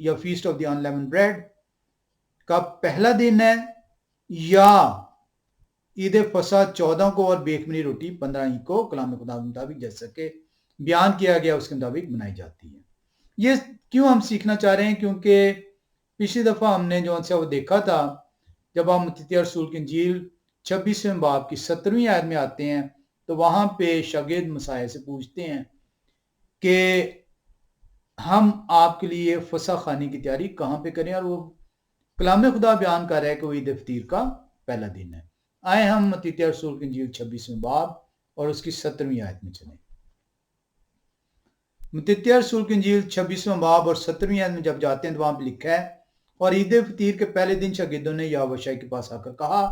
یا fest of the انلیمن bread کا پہلا دن ہے یا عید فصح 14 کو اور بیکمنی روٹی 15 کو کلام خدا کے مطابق جیسا کہ بیان کیا گیا اس کے مطابق بنائی جاتی ہے. یہ کیوں ہم سیکھنا چاہ رہے ہیں؟ کیونکہ پچھلی دفعہ ہم نے جو وہ دیکھا تھا جب ہم متی رسول کی انجیل 26ویں باب کی 17ویں آیت میں آتے ہیں تو وہاں پہ شاگرد مسیح سے پوچھتے ہیں کہ ہم آپ کے لیے فصح خانے کی تیاری کہاں پہ کریں، اور وہ کلام خدا بیان کر رہا ہے کہ وہ عید فطیر کا پہلا دن ہے. آئے ہم متی رسول کی انجیل 26ویں باب اور اس کی 17ویں آیت میں چلیں. متی رسول کی انجیل 26واں باب اور 17ویں آیت میں جب جاتے ہیں تو وہاں پہ لکھا ہے، اور عید فطیر کے پہلے دن شاگردوں نے یاوشع کے پاس آ کر کہا،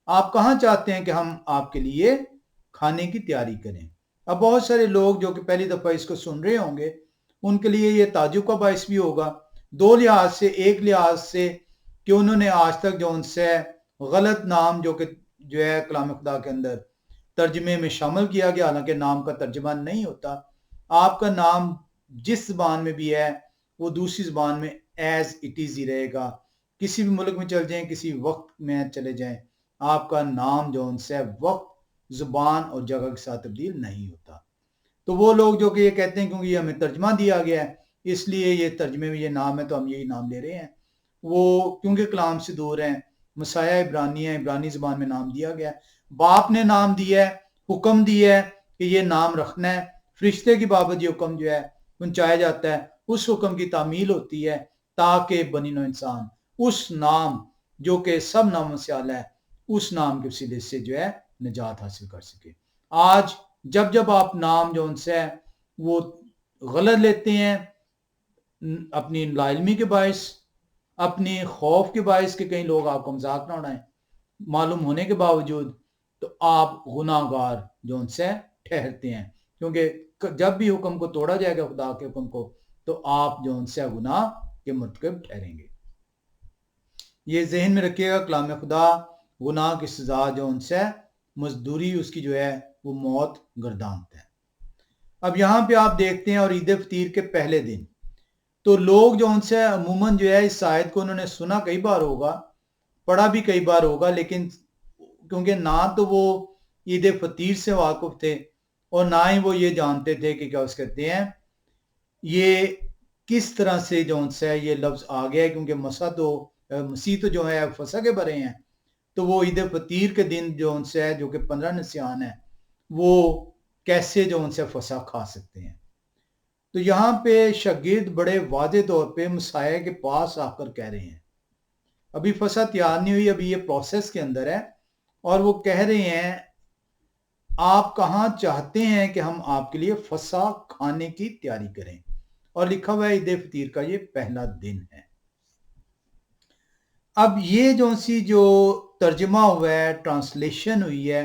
آپ کہاں چاہتے ہیں کہ ہم آپ کے لیے کھانے کی تیاری کریں؟ اب بہت سارے لوگ جو کہ پہلی دفعہ اس کو سن رہے ہوں گے ان کے لیے یہ تعجب کا باعث بھی ہوگا، دو لحاظ سے. ایک لحاظ سے کہ انہوں نے آج تک جو ان سے غلط نام جو ہے کلام خدا کے اندر ترجمے میں شامل کیا گیا، حالانکہ نام کا ترجمہ نہیں ہوتا. آپ کا نام جس زبان میں بھی ہے وہ دوسری زبان میں ایز اٹ از ہی رہے گا. کسی بھی ملک میں چل جائیں، کسی وقت میں چلے جائیں، آپ کا نام جو ان سے وقت، زبان اور جگہ کے ساتھ تبدیل نہیں ہوتا. تو وہ لوگ جو کہ یہ کہتے ہیں کیونکہ یہ ہمیں ترجمہ دیا گیا ہے اس لیے یہ ترجمے میں یہ نام ہے تو ہم یہی نام لے رہے ہیں، وہ کیونکہ کلام سے دور ہیں. مسیح عبرانی ہے، عبرانی زبان میں نام دیا گیا ہے، باپ نے نام دیا ہے، حکم دیا ہے کہ یہ نام رکھنا ہے. فرشتے کی بابت یہ حکم جو ہے پہنچایا جاتا ہے، اس حکم کی تعمیل ہوتی ہے تاکہ بنی نوع انسان اس نام جو کہ سب ناموں سے اعلیٰ ہے اس نام کے وسیلے سے جو ہے نجات حاصل کر سکے. آج جب آپ نام جو ان سے وہ غلط لیتے ہیں اپنی لا علمی کے باعث، اپنی خوف کے باعث کہ کہیں لوگ آپ کو مذاق نہ اڑائیں، معلوم ہونے کے باوجود، تو آپ گناہ گار جو ان سے ٹھہرتے ہیں. کیونکہ جب بھی حکم کو توڑا جائے گا خدا کے حکم کو تو آپ جو ان سے گناہ کے مرتکب ٹھہریں گے. یہ ذہن میں رکھیے گا، کلام خدا گناہ کی سزا جو ان سے مزدوری اس کی جو ہے وہ موت گردانتا ہے. اب یہاں پہ آپ دیکھتے ہیں اور عید فطیر کے پہلے دن تو لوگ جو ان سے عموماً جو ہے اس آیت کو انہوں نے سنا کئی بار ہوگا، پڑھا بھی کئی بار ہوگا، لیکن کیونکہ نہ تو وہ عید فطیر سے واقف تھے اور نہ ہی وہ یہ جانتے تھے کہ کیا اس کہتے ہیں یہ کس طرح سے جو ان سے یہ لفظ آ گیا ہے، کیونکہ مسیح تو جو ہے فصح کے برے ہیں، تو وہ عید فطیر کے دن جو ان سے ہے جو کہ 15 نسیان ہے وہ کیسے جو ان سے فصح کھا سکتے ہیں. تو یہاں پہ شاگرد بڑے واضح طور پہ مسیح کے پاس آ کر کہہ رہے ہیں، ابھی فصح تیار نہیں ہوئی، ابھی یہ پروسیس کے اندر ہے، اور وہ کہہ رہے ہیں آپ کہاں چاہتے ہیں کہ ہم آپ کے لیے فصح کھانے کی تیاری کریں، اور لکھا ہوا ہے عید فطیر کا یہ پہلا دن ہے. اب یہ جو ترجمہ ہوا ہے، ٹرانسلیشن ہوئی ہے،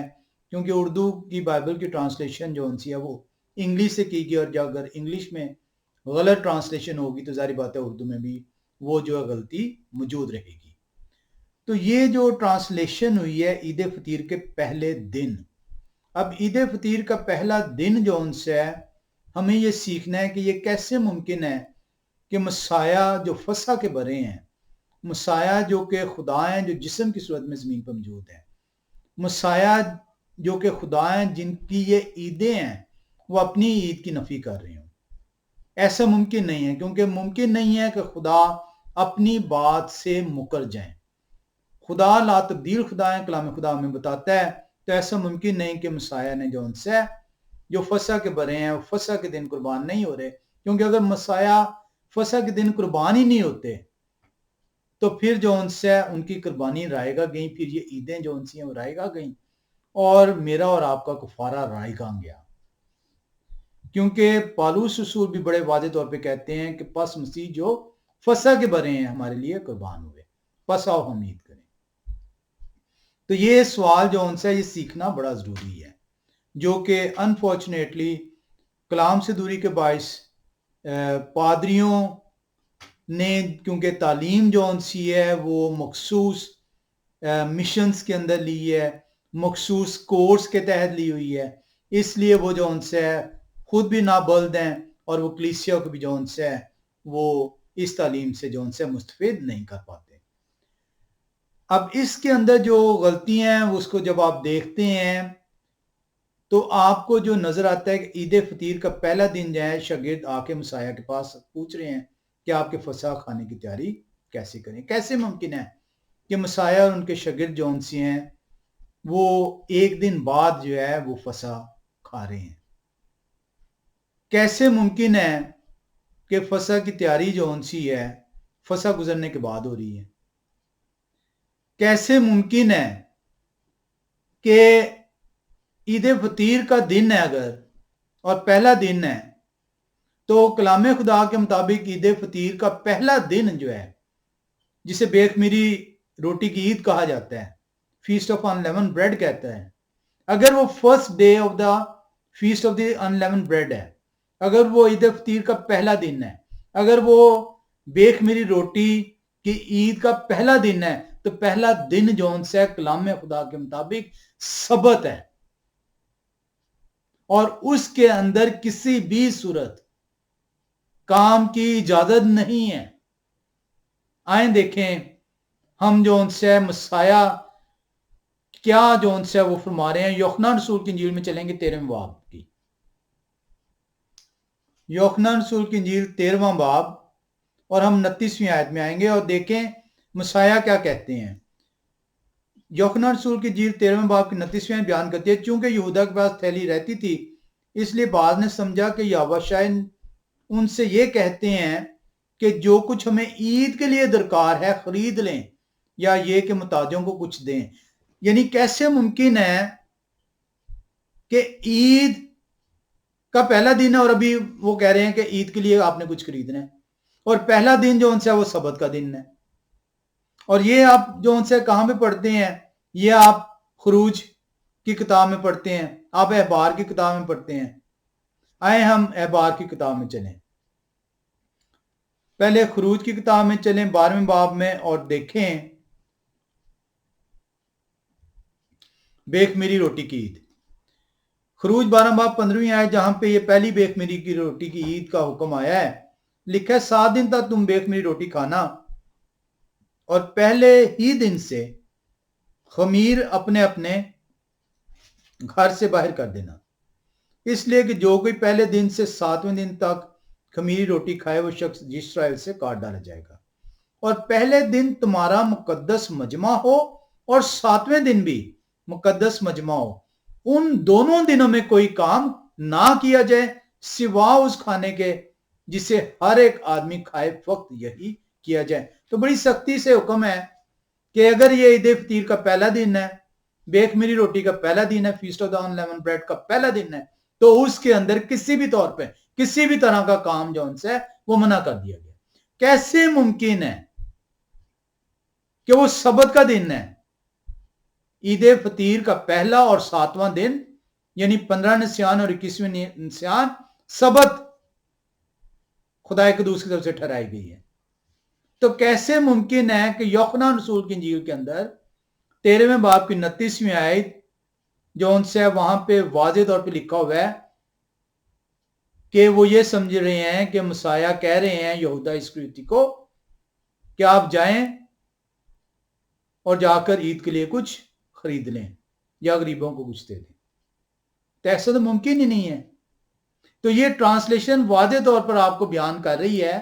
کیونکہ اردو کی بائبل کی ٹرانسلیشن جو ہے وہ انگلش سے کی گئی، اور جو اگر انگلش میں غلط ٹرانسلیشن ہوگی تو ظاہر بات ہے اردو میں بھی وہ جو ہے غلطی موجود رہے گی. تو یہ جو ٹرانسلیشن ہوئی ہے عید فطیر کے پہلے دن، اب عید فطیر کا پہلا دن جو ان سے ہے ہمیں یہ سیکھنا ہے کہ یہ کیسے ممکن ہے کہ مسیح جو فصح کے برے ہیں، مسیح جو کہ خدا ہیں جو جسم کی صورت میں زمین پر موجود ہیں، مسیح جو کہ خدا ہیں جن کی یہ عیدیں ہیں وہ اپنی عید کی نفی کر رہے ہوں. ایسا ممکن نہیں ہے، کیونکہ ممکن نہیں ہے کہ خدا اپنی بات سے مکر جائیں. خدا لا تبدیل خدا ہیں، کلام خدا ہمیں بتاتا ہے. تو ایسا ممکن نہیں کہ مسیح نے جو ان سے جو فصح کے برے ہیں وہ فصح کے دن قربان نہیں ہو رہے، کیونکہ اگر مسیح فصح کے دن قربان ہی نہیں ہوتے تو پھر جو ان سے ان کی قربانی رائے گا گئیں، پھر یہ عیدیں جو ان سے ہیں وہ رائے گا گئیں، اور میرا اور آپ کا کفارہ رائے گا گیا. کیونکہ پالوس رسول بھی بڑے واضح طور پہ کہتے ہیں کہ پس مسیح جو فصح کے برے ہیں ہمارے لیے قربان ہوئے، پس آؤ ہم عید کریں. تو یہ سوال جو ان سے یہ سیکھنا بڑا ضروری ہے، جو کہ انفارچونیٹلی کلام سے دوری کے باعث پادریوں نے، کیونکہ تعلیم جو ان سی ہے وہ مخصوص مشنز کے اندر لی ہے، مخصوص کورس کے تحت لی ہوئی ہے، اس لیے وہ جو ان سے خود بھی نابلد ہیں اور وہ کلیسیا کو بھی جو ان سے وہ اس تعلیم سے جو ان سے مستفید نہیں کر پاتے۔ اب اس کے اندر جو غلطیاں ہیں اس کو جب آپ دیکھتے ہیں تو آپ کو جو نظر آتا ہے کہ عید فطیر کا پہلا دن جو ہے شاگرد آ کے مسایہ کے پاس پوچھ رہے ہیں کہ آپ کے فسح کھانے کی تیاری کیسے کریں۔ کیسے ممکن ہے کہ مسایہ اور ان کے شاگرد جو ان سے ہیں وہ ایک دن بعد جو ہے وہ فسح کھا رہے ہیں؟ کیسے ممکن ہے کہ فسح کی تیاری جو ان سی ہے فسح گزرنے کے بعد ہو رہی ہے؟ کیسے ممکن ہے کہ عید فطیر کا دن ہے اگر اور پہلا دن ہے تو کلام خدا کے مطابق عید فطیر کا پہلا دن جو ہے جسے بے خمیری روٹی کی عید کہا جاتا ہے، feast of unleavened bread کہتا ہے، اگر وہ first day of the feast of the unleavened bread ہے، اگر وہ عید فطیر کا پہلا دن ہے، اگر وہ بے خمیری روٹی کی عید کا پہلا دن ہے تو پہلا دن جون سے کلام خدا کے مطابق سبت ہے اور اس کے اندر کسی بھی صورت کام کی اجازت نہیں ہے۔ آئیں دیکھیں ہم جو ان سے مسایہ کیا جو ان سے وہ فرما رہے ہیں۔ یوحنا رسول کی انجیل میں چلیں گے 13ویں باب کی، یوحنا رسول کی انجیل 13واں باب اور ہم 29ویں آیت میں آئیں گے اور دیکھیں مسایہ کیا کہتے ہیں۔ یوحنا رسول کی انجیل 13ویں باب کی 29ویں بیان کرتی ہے، چونکہ یہودا کے پاس تھیلی رہتی تھی اس لیے بعض نے سمجھا کہ یہوہ شاید ان سے یہ کہتے ہیں کہ جو کچھ ہمیں عید کے لیے درکار ہے خرید لیں یا یہ کہ محتاجوں کو کچھ دیں۔ یعنی کیسے ممکن ہے کہ عید کا پہلا دن ہے اور ابھی وہ کہہ رہے ہیں کہ عید کے لیے آپ نے کچھ خریدنا ہے، اور پہلا دن جو ان سے وہ سبت کا دن ہے۔ اور یہ آپ جو ان سے کہاں پہ پڑھتے ہیں؟ یہ آپ خروج کی کتاب میں پڑھتے ہیں، آپ احبار کی کتاب میں پڑھتے ہیں۔ آئیں ہم احبار کی کتاب میں چلیں، پہلے خروج کی کتاب میں چلیں 12ویں باب میں اور دیکھیں بے خمیری روٹی کی عید۔ خروج 12 باب 15ویں آئے جہاں پہ یہ پہلی بے خمیری کی روٹی کی عید کا حکم آیا ہے، لکھا ہے 7 دن تک تم بے خمیری روٹی کھانا اور پہلے ہی دن سے خمیر اپنے اپنے گھر سے باہر کر دینا، اس لیے کہ جو کوئی پہلے دن سے 7ویں دن تک خمیری روٹی کھائے وہ شخص اسرائیل سے کاٹ ڈالا جائے گا۔ اور پہلے دن تمہارا مقدس مجمع ہو اور 7ویں دن بھی مقدس مجمع ہو، ان دونوں دنوں میں کوئی کام نہ کیا جائے سوا اس کھانے کے جسے ہر ایک آدمی کھائے وقت یہی کیا جائے۔ تو بڑی سختی سے حکم ہے کہ اگر یہ عید فطیر کا پہلا دن ہے، بے خمیری روٹی کا پہلا دن ہے، feast of the unleavened bread کا پہلا دن ہے، تو اس کے اندر کسی بھی طور پہ کسی بھی طرح کا کام جو ان سے وہ منع کر دیا گیا۔ کیسے ممکن ہے کہ وہ سبت کا دن ہے، عید فطیر کا پہلا اور 7واں دن یعنی 15 نسیان اور 21ویں نسیان سبت خدا قدوس کی طرف سے ٹھہرائی گئی ہے۔ تو کیسے ممکن ہے کہ یوحنا رسول کی انجیل کے اندر 13ویں باب کی 29ویں آیت جو ان سے وہاں پہ واضح طور پہ لکھا ہوا ہے کہ وہ یہ سمجھ رہے ہیں کہ مسایہ کہہ رہے ہیں یہودا اسکریتی کو کہ آپ جائیں اور جا کر عید کے لیے کچھ خرید لیں یا غریبوں کو کچھ دے دیں، تو ایسا تو ممکن ہی نہیں ہے۔ تو یہ ٹرانسلیشن واضح طور پر آپ کو بیان کر رہی ہے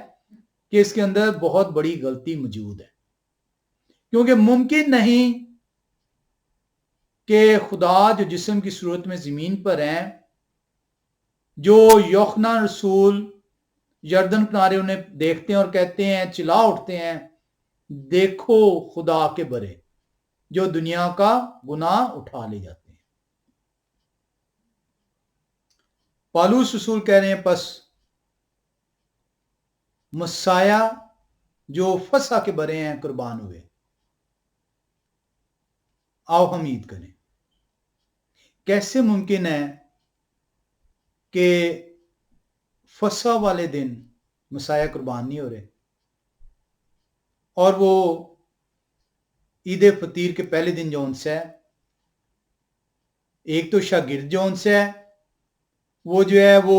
کہ اس کے اندر بہت بڑی غلطی موجود ہے، کیونکہ ممکن نہیں کہ خدا جو جسم کی صورت میں زمین پر ہیں، جو یوحنا رسول یردن کنارے انہیں دیکھتے ہیں اور کہتے ہیں چلا اٹھتے ہیں دیکھو خدا کے برے جو دنیا کا گناہ اٹھا لے جاتے ہیں۔ پالوس رسول کہہ رہے ہیں پس مسایہ جو فسح کے برے ہیں قربان ہوئے، آؤ ہم عید کریں۔ کیسے ممکن ہے کہ فسح والے دن مسایہ قربان نہیں ہو رہے اور وہ عید فطیر کے پہلے دن جو ان سے ہے، ایک تو شاگرد جو ان سے ہے وہ جو ہے وہ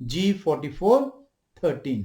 G4413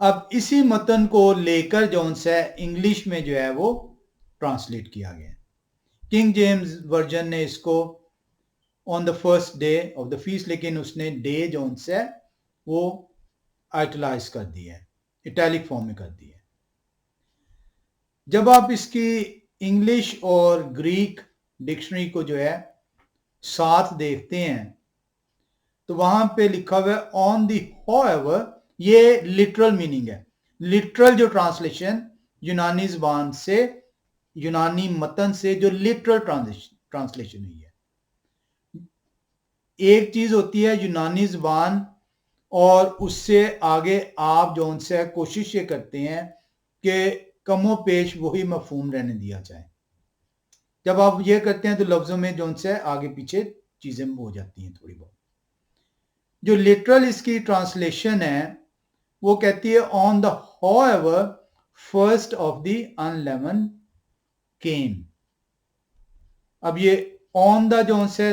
اب اسی متن کو لے کر جون سے انگلش میں جو ہے وہ ٹرانسلیٹ کیا گیا. کنگ جیمز ورژن نے اس کو on the first day of the fest, لیکن اس نے ڈے جون سے وہ آئٹلائز کر دی ہے، اٹیلک فارم میں کر دی ہے. جب آپ اس کی انگلش اور گریک ڈکشنری کو جو ہے ساتھ دیکھتے ہیں تو وہاں پہ لکھا ہوا ہے آن دی ہاؤ ایور، یہ لٹرل میننگ ہے. لٹرل جو ٹرانسلیشن یونانی زبان سے، یونانی متن سے جو لٹرل ٹرانسلیشن ہوئی ہے. ایک چیز ہوتی ہے یونانی زبان، اور اس سے آگے آپ جو ان سے کوشش یہ کرتے ہیں کہ کم و بیش وہی مفہوم رہنے دیا جائے. جب آپ یہ کرتے ہیں تو لفظوں میں جو ان سے آگے پیچھے چیزیں ہو جاتی ہیں تھوڑی بہت. جو لٹرل اس کی ٹرانسلیشن ہے وہ کہتی ہے on the however first of the eleven came. اب یہ آن دا جو سے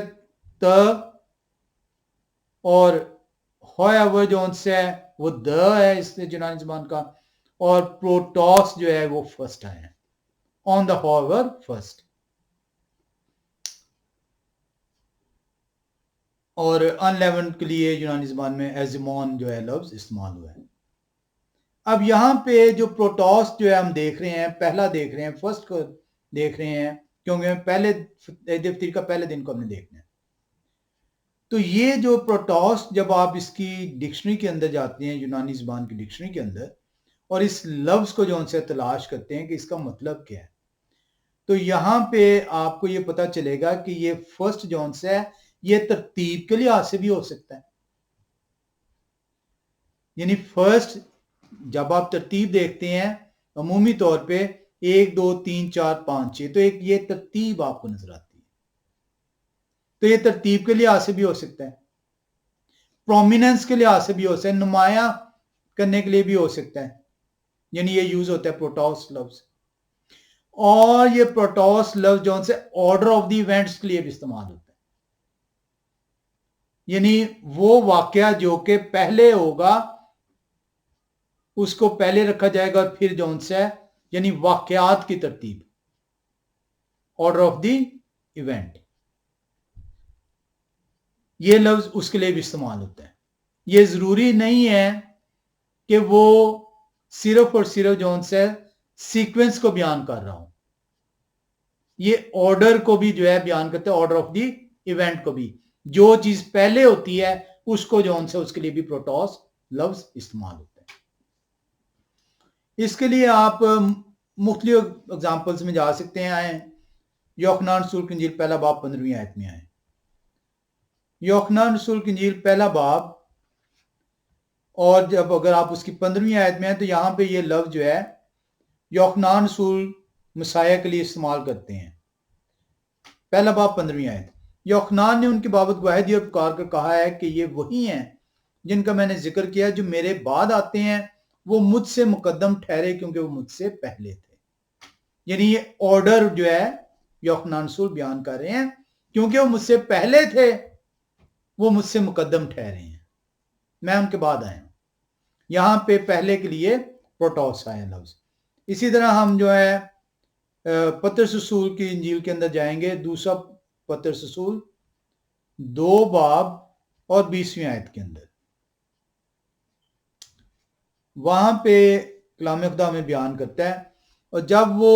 اور ہاؤ ایور جو سے وہ دا ہے اس یونانی زبان کا، اور پروٹوس جو ہے وہ فرسٹ آیا ہے. On the however first. اور انلیون کے لیے یونانی زبان میں ایزیمون جو ہے لفظ استعمال ہوا ہے. اب یہاں پہ جو پروٹوس جو ہے ہم دیکھ رہے ہیں، پہلا دیکھ رہے ہیں، فرسٹ کو دیکھ رہے ہیں، کیونکہ پہلے دفتر کا پہلے دن کو ہم نے دیکھنا ہے. تو یہ جو پروٹوس، جب آپ اس کی ڈکشنری کے اندر جاتے ہیں، یونانی زبان کی ڈکشنری کے اندر، اور اس لفظ کو جو ان سے تلاش کرتے ہیں کہ اس کا مطلب کیا ہے، تو یہاں پہ آپ کو یہ پتا چلے گا کہ یہ فرسٹ جون سے ہے، یہ ترتیب کے لحاظ سے بھی ہو سکتا ہے. یعنی فرسٹ جب آپ ترتیب دیکھتے ہیں عمومی طور پہ 1 2 3 4 5 6، تو ایک یہ ترتیب آپ کو نظر آتی ہے. تو یہ ترتیب کے لحاظ سے بھی ہو سکتا ہے، پرومیننس کے لحاظ سے بھی ہو سکتا ہے، نمایاں کرنے کے لیے بھی ہو سکتا ہے. یعنی یہ یوز ہوتا ہے پروٹوس لفظ. اور یہ پروٹوس لفظ جو سے آرڈر آف دی ایونٹس کے لیے بھی استعمال ہوتا ہے. یعنی وہ واقعہ جو کہ پہلے ہوگا اس کو پہلے رکھا جائے گا، اور پھر جو سے یعنی واقعات کی ترتیب، آرڈر آف دی ایونٹ، یہ لفظ اس کے لیے بھی استعمال ہوتا ہے. یہ ضروری نہیں ہے کہ وہ صرف اور صرف جو سے سیکوینس کو بیان کر رہا ہوں، یہ آرڈر کو بھی جو ہے بیان کرتے ہیں، آرڈر آف دی ایونٹ کو بھی. جو چیز پہلے ہوتی ہے اس کو جو سے اس کے لیے بھی پروٹوس لفظ استعمال ہوتا ہے. اس کے لیے آپ مختلف اگزامپلز میں جا سکتے ہیں. آئیں یوحنا رسول کی انجیل پہلا باب 15ویں آیت میں آئیں. یوحنا رسول کی انجیل پہلا باب، اور جب اگر آپ اس کی 15ویں آیت میں ہیں تو یہاں پہ یہ لفظ جو ہے یوحنا رسول مسیح کے لیے استعمال کرتے ہیں. پہلا باب 15ویں آیت. یوحنا نے ان کی بابت گواہی دی اور پکار کر کہا ہے کہ یہ وہی ہیں جن کا میں نے ذکر کیا، جو میرے بعد آتے ہیں، وہ مجھ سے مقدم ٹھہرے کیونکہ وہ مجھ سے پہلے تھے. یعنی یہ آرڈر جو ہے یوحنا رسول بیان کر رہے ہیں، کیونکہ وہ مجھ سے پہلے تھے، وہ مجھ سے مقدم ٹھہرے ہیں، میں ان کے بعد آیا ہوں. یہاں پہ پہلے کے لیے پروٹوس آیا لفظ. اسی طرح ہم جو ہے پترس رسول کی انجیل کے اندر جائیں گے، دوسرا پترس رسول 2 باب اور 20ویں آیت کے اندر. وہاں پہ کلام خدا میں بیان کرتا ہے، اور جب وہ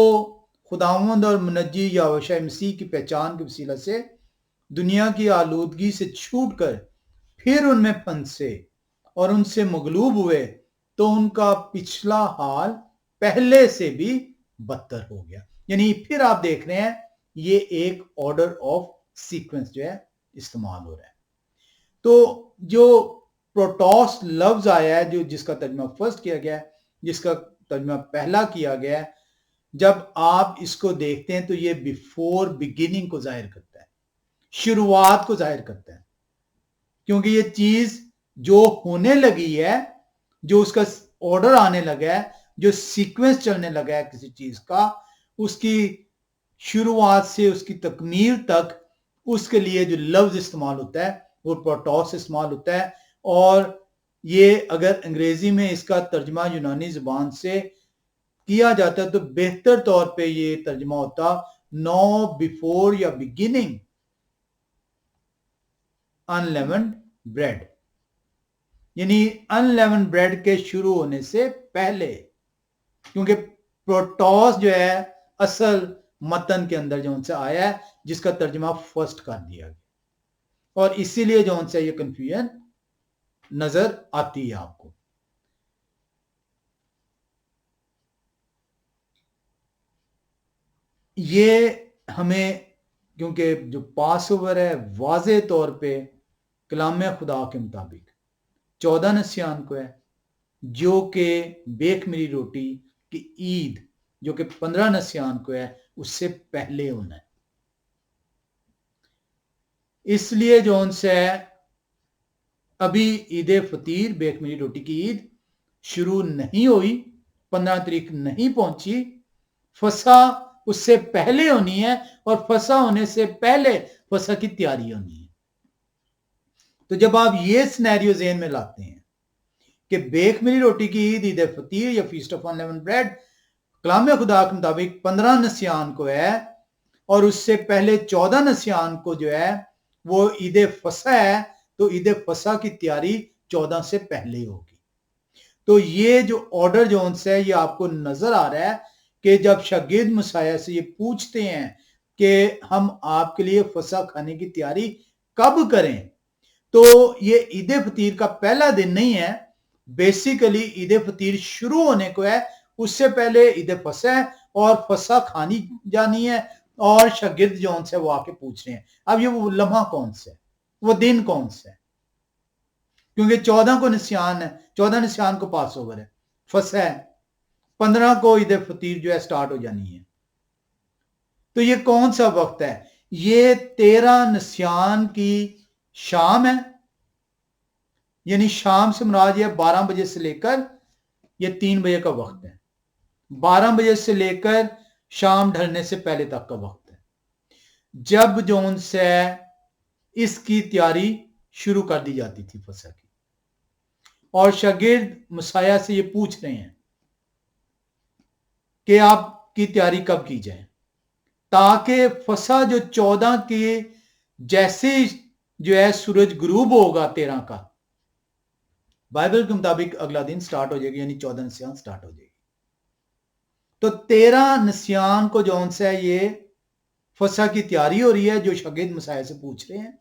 خداوند اور منجی یہوشع مسیح کی پہچان کے وسیلہ سے دنیا کی آلودگی سے چھوٹ کر پھر ان میں پھنسے اور ان سے مغلوب ہوئے، تو ان کا پچھلا حال پہلے سے بھی بدتر ہو گیا. یعنی پھر آپ دیکھ رہے ہیں یہ ایک آرڈر آف سیکوینس جو ہے استعمال ہو رہا ہے. تو جو پروٹوس لفظ آیا ہے، جو جس کا ترجمہ فرسٹ کیا گیا ہے، جس کا ترجمہ پہلا کیا گیا ہے، جب آپ اس کو دیکھتے ہیں تو یہ بیفور بگننگ کو ظاہر کرتا ہے، شروعات کو ظاہر کرتا ہے. کیونکہ یہ چیز جو ہونے لگی ہے، جو اس کا آرڈر آنے لگا ہے، جو سیکوینس چلنے لگا ہے کسی چیز کا، اس کی شروعات سے اس کی تکمیل تک اس کے لیے جو لفظ استعمال ہوتا ہے وہ پروٹوس استعمال ہوتا ہے. اور یہ اگر انگریزی میں اس کا ترجمہ یونانی زبان سے کیا جاتا ہے تو بہتر طور پہ یہ ترجمہ ہوتا نو بیفور یا بگننگ انلیونڈ بریڈ، یعنی انلیونڈ بریڈ کے شروع ہونے سے پہلے، کیونکہ پروٹوس جو ہے اصل متن کے اندر جو ان سے آیا ہے جس کا ترجمہ فرسٹ کر دیا گیا، اور اسی لیے جو ان سے یہ کنفیوژن نظر آتی ہے آپ کو۔ یہ ہمیں کیونکہ جو پاس اوور ہے واضح طور پہ کلام خدا کے مطابق 14 نسیان کو ہے، جو کہ بیک مری روٹی کی عید جو کہ 15 نسیان کو ہے اس سے پہلے ہونا ہے۔ اس لیے جو ان سے ابھی عید فطیر بیک مری روٹی کی عید شروع نہیں ہوئی، 15 تاریخ نہیں پہنچی، فسح اس سے پہلے ہونی ہے، اور فسح ہونے سے پہلے فسح کی تیاری ہونی ہے۔ تو جب آپ یہ سینیریو ذہن میں لاتے ہیں کہ بیک مری روٹی کی عید عید فطیر یا فیسٹ آف انلیونڈ بریڈ کلام خدا کے مطابق 15 نسیان کو ہے، اور اس سے پہلے 14 نسیان کو جو ہے وہ عید فسح ہے، تو عید فسح کی تیاری 14 سے پہلے ہوگی۔ تو یہ جو آرڈر جو ان سے یہ آپ کو نظر آ رہا ہے کہ جب شاگرد مسیح سے یہ پوچھتے ہیں کہ ہم آپ کے لیے فسح کھانے کی تیاری کب کریں، تو یہ عید فطیر کا پہلا دن نہیں ہے، بیسیکلی عید فطیر شروع ہونے کو ہے، اس سے پہلے عید فسح ہے، اور فسح کھانی جانی ہے، اور شاگرد جو ان سے وہ آ کے پوچھ رہے ہیں اب یہ وہ لمحہ کون سے ہے، وہ دن کون سے ہے، کیونکہ 14 کو نسیان ہے، 14 نسیان کو پاس اوور ہے، فسح ہے، 15 کو عید فطیر جو ہے سٹارٹ ہو جانی ہے۔ تو یہ کون سا وقت ہے؟ یہ 13 نسیان کی شام ہے، یعنی شام سے مراد یہ 12 بجے سے لے کر یہ 3 بجے کا وقت ہے، 12 بجے سے لے کر شام ڈھلنے سے پہلے تک کا وقت ہے، جب جون سے اس کی تیاری شروع کر دی جاتی تھی فسح کی، اور شاگرد مسیح سے یہ پوچھ رہے ہیں کہ آپ کی تیاری کب کی جائے، تاکہ فسح جو 14 کے جیسے جو ہے سورج غروب ہوگا 13 کا، بائبل کے مطابق اگلا دن سٹارٹ ہو جائے گی، یعنی 14 نسیان سٹارٹ ہو جائے گی۔ تو 13 نسیان کو جون سے یہ فسح کی تیاری ہو رہی ہے، جو شاگرد مسیح سے پوچھ رہے ہیں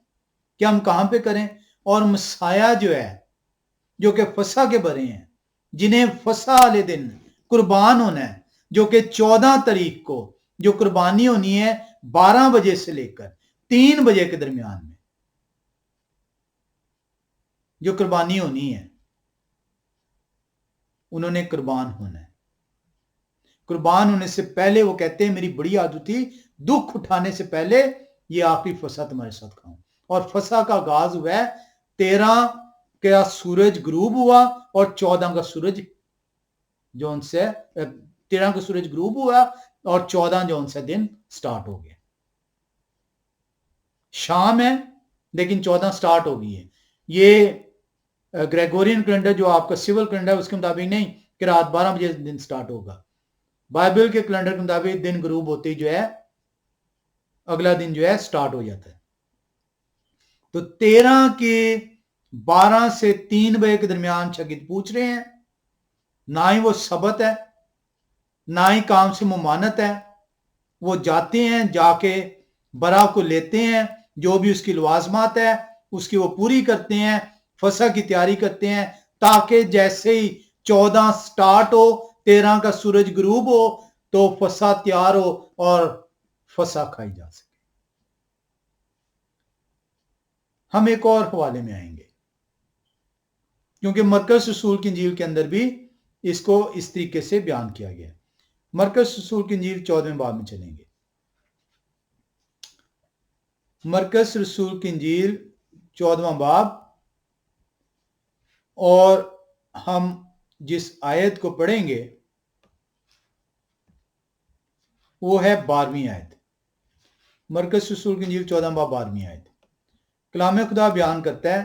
کہ ہم کہاں پہ کریں، اور مسیح جو ہے جو کہ فسح کے بڑے ہیں، جنہیں فسح والے دن قربان ہونا ہے، جو کہ 14 تاریخ کو جو قربانی ہونی ہے 12 بجے سے لے کر 3 بجے کے درمیان میں جو قربانی ہونی ہے، انہوں نے قربان ہونا ہے۔ قربان ہونے سے پہلے وہ کہتے ہیں میری بڑی عادت تھی دکھ اٹھانے سے پہلے یہ آخری فسح تمہارے ساتھ کھاؤں، اور فسح کا آغاز ہوا ہے 13 کا سورج غروب ہوا، اور 14 کا سورج جو ان سے 13 کا سورج غروب ہوا، اور 14 جو ان سے دن سٹارٹ ہو گیا، شام ہے لیکن 14 سٹارٹ ہو گئی ہے۔ یہ گریگورین کیلنڈر جو آپ کا سول کیلنڈر ہے اس کے مطابق نہیں کہ رات 12 بجے دن سٹارٹ ہوگا، بائبل کے کیلنڈر کے مطابق دن غروب ہوتے جو ہے اگلا دن جو ہے سٹارٹ ہو جاتا ہے۔ تو 13 کے 12 سے 3 بجے کے درمیان شاگرد پوچھ رہے ہیں، نہ ہی وہ سبت ہے نہ ہی کام سے ممانت ہے، وہ جاتے ہیں، جا کے برا کو لیتے ہیں، جو بھی اس کی لوازمات ہے اس کی وہ پوری کرتے ہیں، فسح کی تیاری کرتے ہیں، تاکہ جیسے ہی 14 سٹارٹ ہو 13 کا سورج غروب ہو تو فسح تیار ہو اور فسح کھائی جا سکے۔ ہم ایک اور حوالے میں آئیں گے، کیونکہ مرکز رسول کی انجیل کے اندر بھی اس کو اس طریقے سے بیان کیا گیا۔ مرکز رسول کی انجیل 14ویں باب میں چلیں گے، مرکز رسول کی انجیل 14واں باب، اور ہم جس آیت کو پڑھیں گے وہ ہے 12ویں آیت۔ مرکز رسول کی انجیل 14 باب 12ویں آیت، کلام خدا بیان کرتا ہے،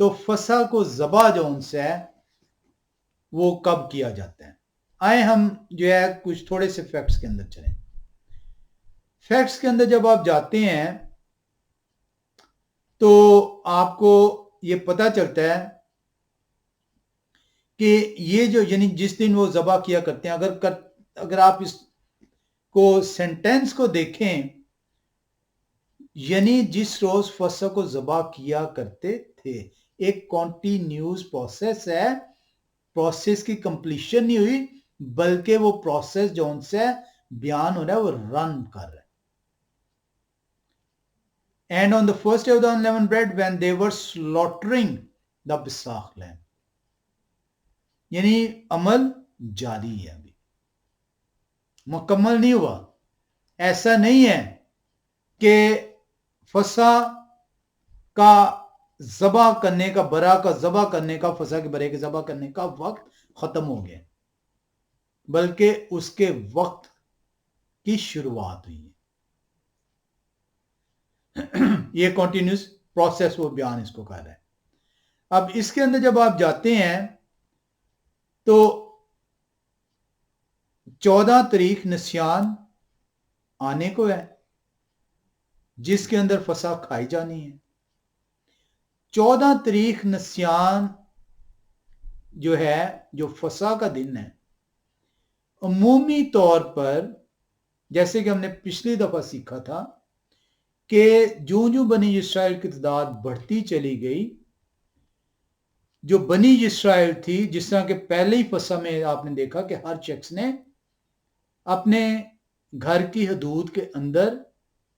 تو فسا کو ذبح جو ان سے ہے وہ کب کیا جاتا ہے؟ آئے ہم جو ہے کچھ تھوڑے سے فیکٹس کے اندر چلیں. فیکٹس کے اندر جب آپ جاتے ہیں تو آپ کو یہ پتا چلتا ہے کہ یہ جو یعنی جس دن وہ ذبح کیا کرتے ہیں، اگر آپ اس کو سینٹینس کو دیکھیں، یعنی جس روز فسح کو ذبح کیا کرتے تھے، ایک کنٹینیوس پروسیس ہے، پروسیس کی کمپلیشن نہیں ہوئی بلکہ وہ پروسیس جو ان سے بیان ہو رہا ہے وہ رن کر رہا ہے. And on the first day of the unleavened bread, when they were slaughtering the Pesach lamb. یعنی عمل جاری ہے، ابھی مکمل نہیں ہوا. ایسا نہیں ہے کہ فسح کا ذبح کرنے کا، برا کا ذبح کرنے کا، فسح کے برے کے ذبح کرنے کا وقت ختم ہو گیا، بلکہ اس کے وقت کی شروعات ہوئی ہے. یہ کنٹینیوس پروسیس وہ بیان اس کو کر رہا ہے. اب اس کے اندر جب آپ جاتے ہیں تو 14 تاریخ نسیان آنے کو ہے جس کے اندر فسح کھائی جانی ہے. 14 تاریخ نسیان جو ہے، جو فسح کا دن ہے، عمومی طور پر جیسے کہ ہم نے پچھلی دفعہ سیکھا تھا کہ جو بنی اسرائیل کی تعداد بڑھتی چلی گئی، جو بنی اسرائیل تھی، جس طرح کہ پہلے ہی فسح میں آپ نے دیکھا کہ ہر شخص نے اپنے گھر کی حدود کے اندر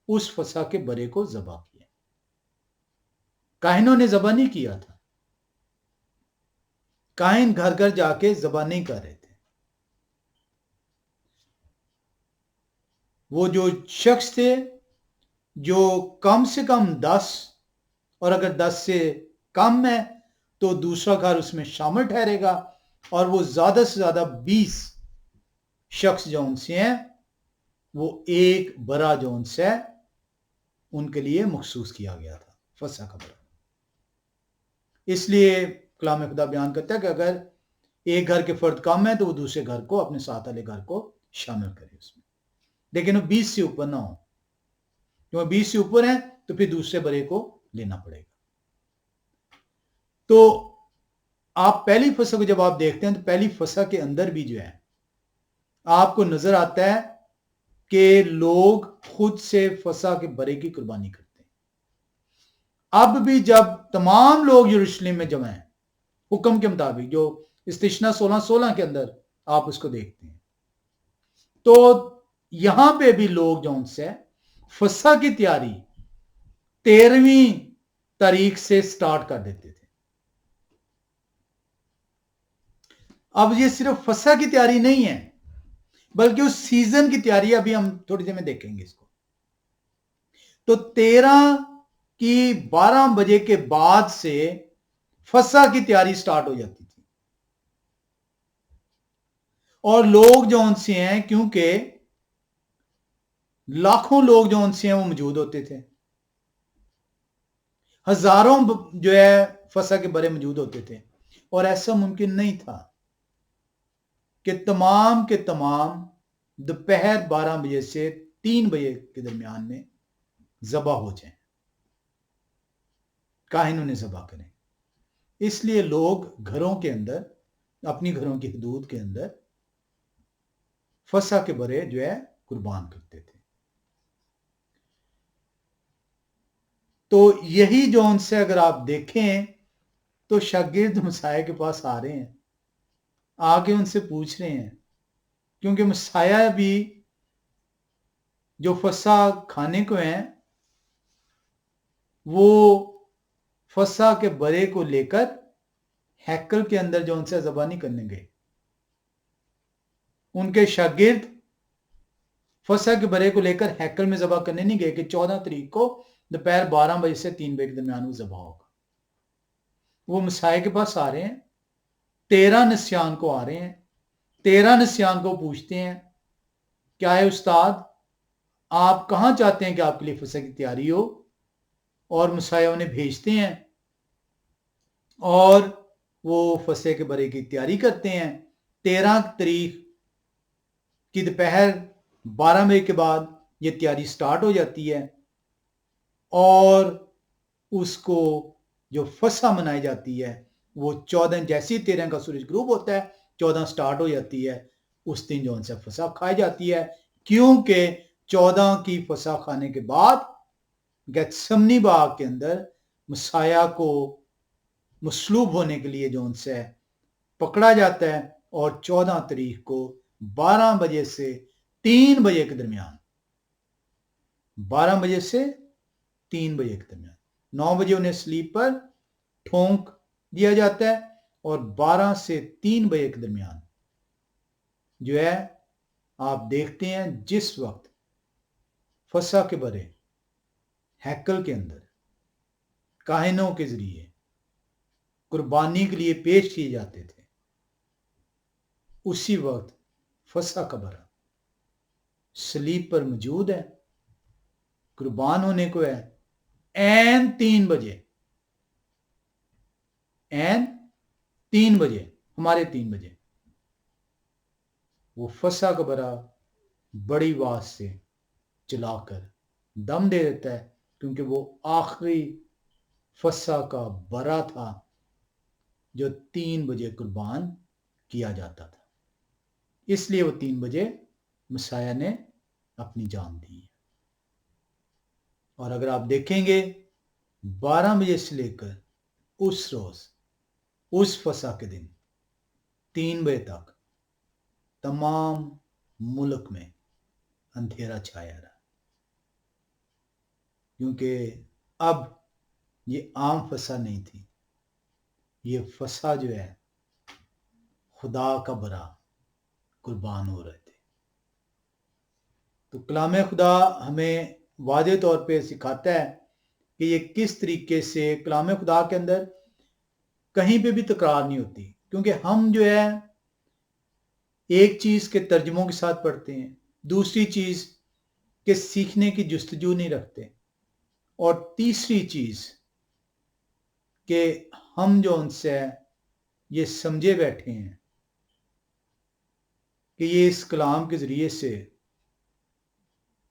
اس فسح کے برے کو ذبح کیا. کاہنوں نے ذبح نہیں کیا تھا، کاہن گھر گھر جا کے ذبح نہیں کر رہے تھے. وہ جو شخص تھے جو کم سے کم 10 اور اگر 10 سے کم ہے تو دوسرا گھر اس میں شامل ٹھہرے گا، اور وہ زیادہ سے زیادہ 20 شخص جو ان سے ہیں وہ ایک برا جو ان سے ان کے لیے مخصوص کیا گیا تھا، فسح کا برا. اس لیے کلام خدا بیان کرتا ہے کہ اگر ایک گھر کے فرد کم ہے تو وہ دوسرے گھر کو، اپنے ساتھ والے گھر کو شامل کرے اس میں، لیکن وہ 20 سے اوپر نہ ہو. جو 20 سے اوپر ہیں تو پھر دوسرے برے کو لینا پڑے گا. تو آپ پہلی فسح کو جب آپ دیکھتے ہیں تو پہلی فسح کے اندر بھی جو ہے آپ کو نظر آتا ہے کہ لوگ خود سے فسح کے برے کی قربانی کرتے ہیں. اب بھی جب تمام لوگ یروشلم میں جمع ہیں حکم کے مطابق، جو استشنا 16:16 کے اندر آپ اس کو دیکھتے ہیں، تو یہاں پہ بھی لوگ جو ان سے فسح کی تیاری 13ویں تاریخ سے سٹارٹ کر دیتے تھے. اب یہ صرف فسح کی تیاری نہیں ہے بلکہ اس سیزن کی تیاری، ابھی ہم تھوڑی دیر میں دیکھیں گے اس کو. تو 13 کی 12 بجے کے بعد سے فسح کی تیاری سٹارٹ ہو جاتی تھی، اور لوگ جو ان سے ہیں، کیونکہ لاکھوں لوگ جو ان سے ہیں وہ موجود ہوتے تھے، ہزاروں جو ہے فسح کے برے موجود ہوتے تھے، اور ایسا ممکن نہیں تھا کہ تمام کے تمام دوپہر 12 بجے سے 3 بجے کے درمیان میں ذبح ہو جائیں، کاہنوں نے ذبح کریں. اس لیے لوگ گھروں کے اندر، اپنی گھروں کی حدود کے اندر فسح کے برے جو ہے قربان کرتے تھے. تو یہی جو ان سے اگر آپ دیکھیں تو شاگرد مسیح کے پاس آ رہے ہیں، آگے ان سے پوچھ رہے ہیں، کیونکہ مسیح بھی جو فسح کھانے کو ہیں وہ فسح کے برے کو لے کر ہیکل کے اندر جو ان سے ذبح نہیں کرنے گئے. ان کے شاگرد فسح کے برے کو لے کر ہیکل میں ذبح کرنے نہیں گئے کہ 14 تاریخ کو دوپہر 12 بجے سے 3 بجے کے درمیان وہ ذبح ہوگا. وہ مسیح کے پاس آ رہے ہیں، 13 نسیان کو آ رہے ہیں، 13 نسیان کو پوچھتے ہیں کیا ہے استاد، آپ کہاں چاہتے ہیں کہ آپ کے لیے فسح کی تیاری ہو، اور مسیح انہیں بھیجتے ہیں اور وہ فصح کے برے کی تیاری کرتے ہیں۔ 13 تاریخ کی دوپہر 12 بجے کے بعد یہ تیاری سٹارٹ ہو جاتی ہے، اور اس کو جو فصح منائی جاتی ہے وہ 14 جیسی 13 کا سورج غروب ہوتا ہے 14 سٹارٹ ہو جاتی ہے، اس دن جو ان سے فصح کھائی جاتی ہے، کیونکہ 14 کی فصح کھانے کے بعد گیتسمنی باغ کے اندر مسیح کو مصلوب ہونے کے لیے جو ان سے پکڑا جاتا ہے، اور 14 تاریخ کو 12 بجے سے 3 بجے کے درمیان 12 بجے سے 3 بجے کے درمیان 9 بجے انہیں سلیپ پر ٹھونک دیا جاتا ہے، اور 12 سے 3 بجے کے درمیان جو ہے آپ دیکھتے ہیں جس وقت فصح کے برے ہیکل کے اندر کاہنوں کے ذریعے قربانی کے لیے پیش کیے جاتے تھے، اسی وقت فصح کا برا سلیب پر موجود ہے، قربان ہونے کو ہے، این 3 بجے، این 3 بجے، ہمارے 3 بجے وہ فصح کا برا بڑی آواز سے چلا کر دم دے دیتا ہے، کیونکہ وہ آخری فصح کا برا تھا جو 3 بجے قربان کیا جاتا تھا، اس لیے وہ 3 بجے مسیح نے اپنی جان دی۔ اور اگر آپ دیکھیں گے 12 بجے سے لے کر اس روز اس فصح کے دن 3 بجے تک تمام ملک میں اندھیرا چھایا رہا، کیونکہ اب یہ عام فصح نہیں تھی، یہ فصح جو ہے خدا کا برا قربان ہو رہے تھے۔ تو کلام خدا ہمیں واضح طور پہ سکھاتا ہے کہ یہ کس طریقے سے کلام خدا کے اندر کہیں پہ بھی تکرار نہیں ہوتی، کیونکہ ہم جو ہے ایک چیز کے ترجموں کے ساتھ پڑھتے ہیں، دوسری چیز کے سیکھنے کی جستجو نہیں رکھتے، اور تیسری چیز کہ ہم جو ان سے یہ سمجھے بیٹھے ہیں کہ یہ اس کلام کے ذریعے سے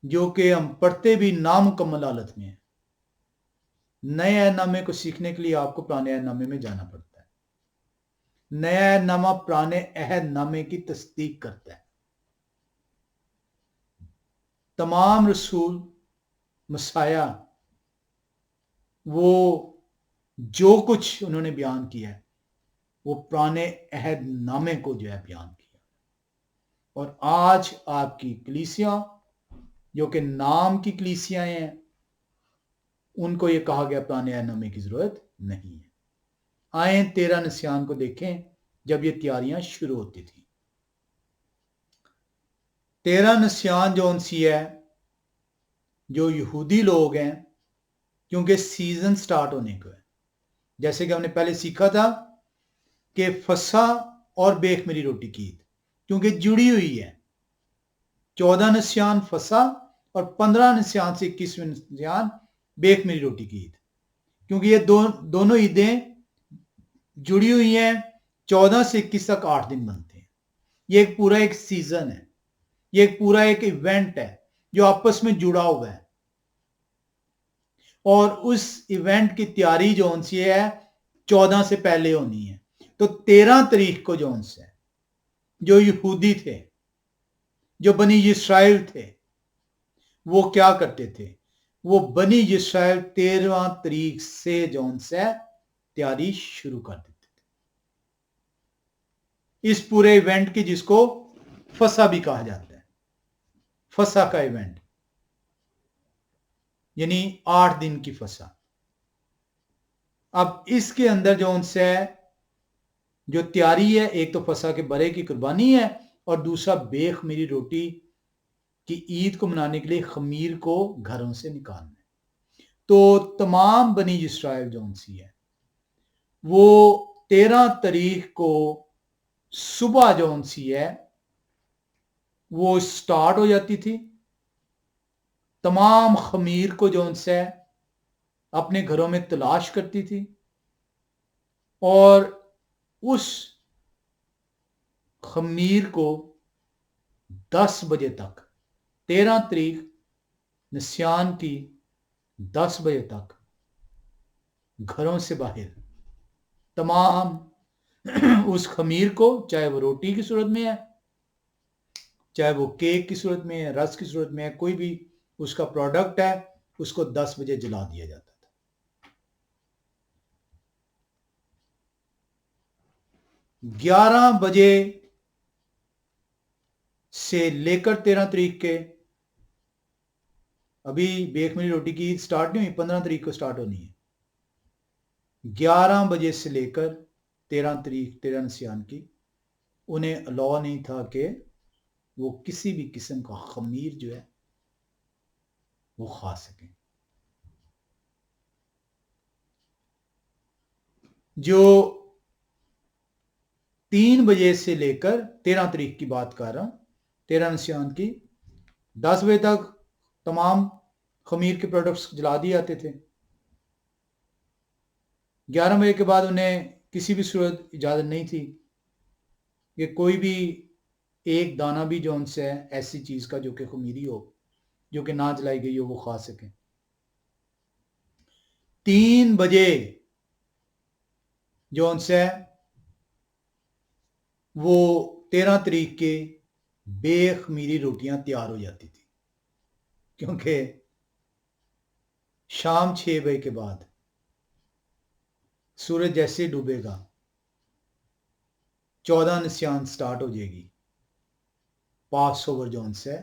جو کہ ہم پڑھتے بھی نامکمل حالت میں ہیں، نئے عہد نامے کو سیکھنے کے لیے آپ کو پرانے عہد نامے میں جانا پڑتا ہے۔ نیا عہد نامہ پرانے عہد نامے کی تصدیق کرتا ہے۔ تمام رسول مسیح وہ جو کچھ انہوں نے بیان کیا ہے وہ پرانے عہد نامے کو جو ہے بیان کیا، اور آج آپ کی کلیسیاں جو کہ نام کی کلیسیاں ہیں ان کو یہ کہا گیا پرانے عہد نامے کی ضرورت نہیں ہے۔ آئیں 13 نسیان کو دیکھیں جب یہ تیاریاں شروع ہوتی تھی۔ 13 نسیان جو ان سی ہے جو یہودی لوگ ہیں، کیونکہ سیزن سٹارٹ ہونے کو ہے، جیسے کہ ہم نے پہلے سیکھا تھا کہ فصح اور بیخ میری روٹی کی عید کیونکہ جڑی ہوئی ہے، 14 نسیان فصح اور 15 نسیان سے 21 نسیان بیخ میری روٹی کی عید، کیونکہ یہ دونوں عیدیں جڑی ہوئی ہیں، 14 سے 21 تک 8 دن بنتے ہیں۔ یہ ایک پورا ایک سیزن ہے، یہ ایک پورا ایک ایونٹ ہے جو آپس میں جڑا ہوا ہے، اور اس ایونٹ کی تیاری جو ان سے ہے 14 سے پہلے ہونی ہے۔ تو 13 تاریخ کو جو ان سے جو یہودی تھے، جو بنی اسرائیل تھے، وہ کیا کرتے تھے؟ وہ بنی اسرائیل 13 تاریخ سے جو ان سے تیاری شروع کر دیتے تھے اس پورے ایونٹ کی، جس کو فصح بھی کہا جاتا ہے، فصح کا ایونٹ یعنی 8 دن کی فصح۔ اب اس کے اندر جو ان سے جو تیاری ہے، ایک تو فصح کے برے کی قربانی ہے، اور دوسرا بیخ میری روٹی کی عید کو منانے کے لیے خمیر کو گھروں سے نکالنا ہے۔ تو تمام بنی اسرائیل جو ان سی ہے وہ 13 تاریخ کو صبح جو ان سی ہے وہ سٹارٹ ہو جاتی تھی، تمام خمیر کو جو ان سے اپنے گھروں میں تلاش کرتی تھی، اور اس خمیر کو 10 بجے تک 13 تاریخ نسیان کی 10 بجے تک گھروں سے باہر تمام اس خمیر کو، چاہے وہ روٹی کی صورت میں ہے، چاہے وہ کیک کی صورت میں ہے، رس کی صورت میں ہے، کوئی بھی اس کا پروڈکٹ ہے، اس کو 10 بجے جلا دیا جاتا تھا۔ 11 بجے سے لے کر 13 تاریخ کے، ابھی بیک ملی روٹی کی عید سٹارٹ نہیں ہوئی، 15 تاریخ کو سٹارٹ ہونی ہے۔ 11 بجے سے لے کر 13 تاریخ 13 نسیان کی انہیں الاؤ نہیں تھا کہ وہ کسی بھی قسم کا خمیر جو ہے وہ کھا سکیں۔ جو 3 بجے سے لے کر 13 تاریخ کی بات کر رہا ہوں، 13 نسیان کی 10 بجے تک تمام خمیر کے پروڈکٹس جلا دیے جاتے تھے۔ 11 بجے کے بعد انہیں کسی بھی صورت اجازت نہیں تھی کہ کوئی بھی ایک دانہ بھی جو ان سے ایسی چیز کا جو کہ خمیری ہو، جو کہ نہ جلائی گئی ہو، وہ کھا سکیں۔ 3 بجے جو ان سے وہ 13 تاریخ کے بے خمیری روٹیاں تیار ہو جاتی تھی، کیونکہ شام 6 بجے کے بعد سورج جیسے ڈوبے گا 14 نسیان سٹارٹ ہو جائے گی، پاس اوور جو ان سے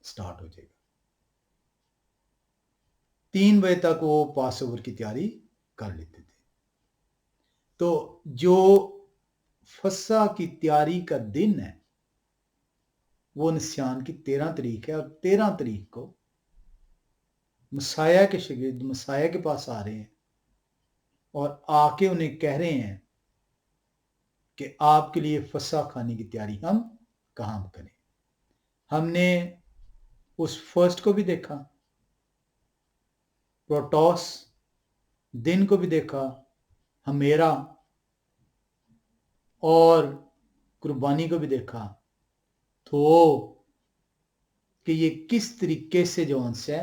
سٹارٹ ہو جائے گا۔ 3 بجے تک وہ پاس اوور کی تیاری کر لیتے تھے۔ تو جو فسح کی تیاری کا دن ہے وہ نسیان کی 13 تاریخ ہے، اور 13 تاریخ کو مسیح کے شاگرد مسیح کے پاس آ رہے ہیں اور آ کے انہیں کہہ رہے ہیں کہ آپ کے لیے فسح کھانے کی تیاری ہم کہاں کریں۔ ہم نے اس فرسٹ کو بھی دیکھا، پروٹوس دن کو بھی دیکھا، ہمیرا اور قربانی کو بھی دیکھا، تو کہ یہ کس طریقے سے جو ان سے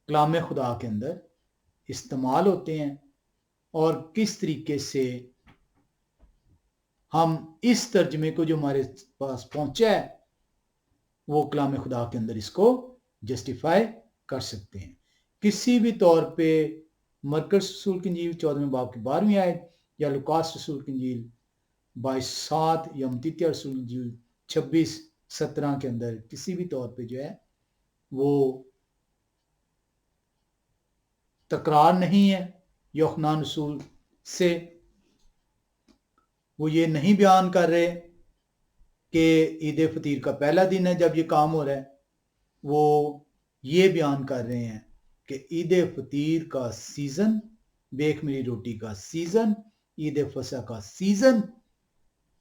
کلام خدا کے اندر استعمال ہوتے ہیں، اور کس طریقے سے ہم اس ترجمے کو جو ہمارے پاس پہنچا ہے وہ کلام خدا کے اندر اس کو جسٹیفائی کر سکتے ہیں۔ کسی بھی طور پہ مرکز رسول کی انجیل 14 باب کی 12ویں آیت، یا لوکاس رسول کی انجیل 22:7، یا متیتیہ رسول کی انجیل 26:17 کے اندر کسی بھی طور پہ جو ہے وہ تکرار نہیں ہے یوحنا رسول سے۔ وہ یہ نہیں بیان کر رہے کہ عید فطیر کا پہلا دن ہے جب یہ کام ہو رہا ہے، وہ یہ بیان کر رہے ہیں کہ عید فطیر کا سیزن، بیک ملی روٹی کا سیزن، عید فصح کا سیزن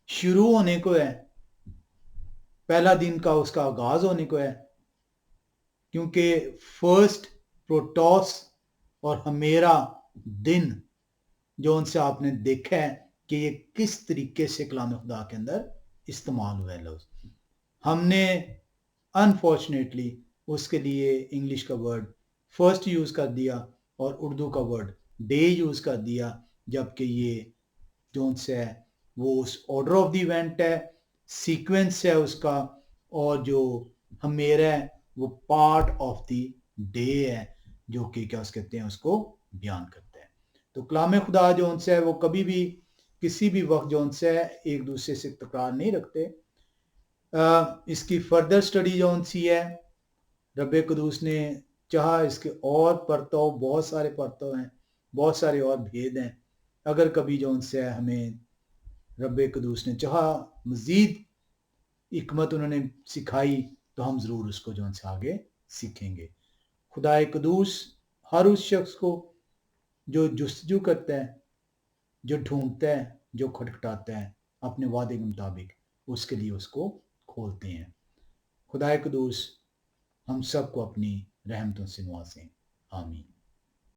شروع ہونے کو ہے، پہلا دن کا اس کا آغاز ہونے کو ہے، کیونکہ فرسٹ پروٹوس اور ہمیرا دن جو ان سے آپ نے دیکھا ہے کہ یہ کس طریقے سے کلام خدا کے اندر استعمال ہوا ہے لفظ۔ ہم نے انفارچونیٹلی اس کے لیے انگلش کا ورڈ فرسٹ یوز کر دیا اور اردو کا ورڈ ڈے یوز کر دیا، جبکہ یہ جو ان سے ہے وہ اس آرڈر آف دی ایونٹ ہے، سیکوینس ہے اس کا، اور جو ہمیرا ہے وہ پارٹ آف دی ڈے ہے، جو کہ کیا اس کہتے ہیں اس کو بیان کرتا ہے۔ تو کلام خدا جو ان سے ہے وہ کبھی بھی کسی بھی وقت جو ان سے ہے ایک دوسرے سے تکرار نہیں رکھتے۔ اس کی فردر سٹڈی جو ان سی ہے، رب قدوس نے چاہا اس کے اور پرتو، بہت سارے پرتو ہیں، بہت سارے اور بھید ہیں، اگر کبھی جو ان سے ہے ہمیں رب قدوس نے چاہا مزید حکمت انہوں نے سکھائی تو ہم ضرور اس کو جو ان سے آگے سیکھیں گے۔ خدا قدوس ہر اس شخص کو جو جستجو کرتا ہے، جو ڈھونڈتا ہے، جو کھٹکھٹاتا ہے، اپنے وعدے کے مطابق اس کے لیے اس کو کھولتے ہیں۔ خدا قدوس ہم سب کو اپنی رحمتوں سے نوازیں، آمین۔